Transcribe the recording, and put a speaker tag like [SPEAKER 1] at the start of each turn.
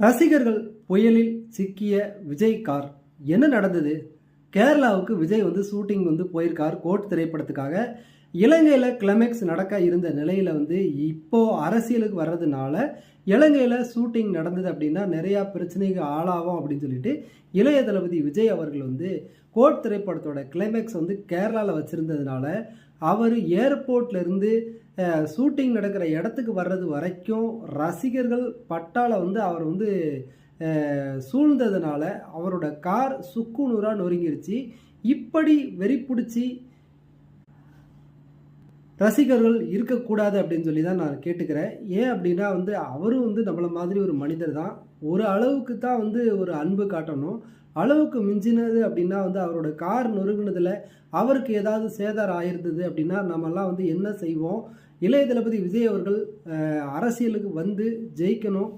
[SPEAKER 1] ரசிகர்கள் புயலில் சிக்கிய விஜய் கார் என்ன நடந்தது? கேரளாவுக்கு விஜய் ஷூட்டிங் போயிருக்கார் கோட் திரைப்படத்துக்காக. இலங்கையில் கிளைமேக்ஸ் நடக்க இருந்த நிலையில் இப்போ அரசியலுக்கு வர்றதுனால இலங்கையில் ஷூட்டிங் நடந்தது அப்படின்னா நிறையா பிரச்சனைக்கு ஆளாகும் அப்படின்னு சொல்லிட்டு இளைய தளபதி விஜய் அவர்கள் கோட் திரைப்படத்தோட கிளைமேக்ஸ் கேரளாவில் வச்சுருந்ததுனால அவர் ஏர்போர்ட்லேருந்து ஷூட்டிங் நடக்கிற இடத்துக்கு வர்றது வரைக்கும் ரசிகர்கள் பட்டால அவர் சூழ்ந்ததுனால அவரோட கார் சுக்கு நூறாக நொறுங்கிருச்சு. இப்படி வெறி பிடிச்சி ரசிகர்கள் இருக்கக்கூடாது அப்படின்னு சொல்லி தான் நான் கேட்டுக்கிறேன். ஏன் அப்படின்னா அவரும் நம்மளை மாதிரி ஒரு மனிதர் தான். ஒரு அளவுக்கு தான் ஒரு அன்பு காட்டணும். அளவுக்கு மிஞ்சினது அப்படின்னா அவரோட கார் நொறுங்கினதில் அவருக்கு ஏதாவது சேதாரம் ஆயிருந்தது அப்படின்னா நம்மெல்லாம் என்ன செய்வோம்? இளைய தளபதி விஜய் அவர்கள் அரசியலுக்கு ஜெயிக்கணும்.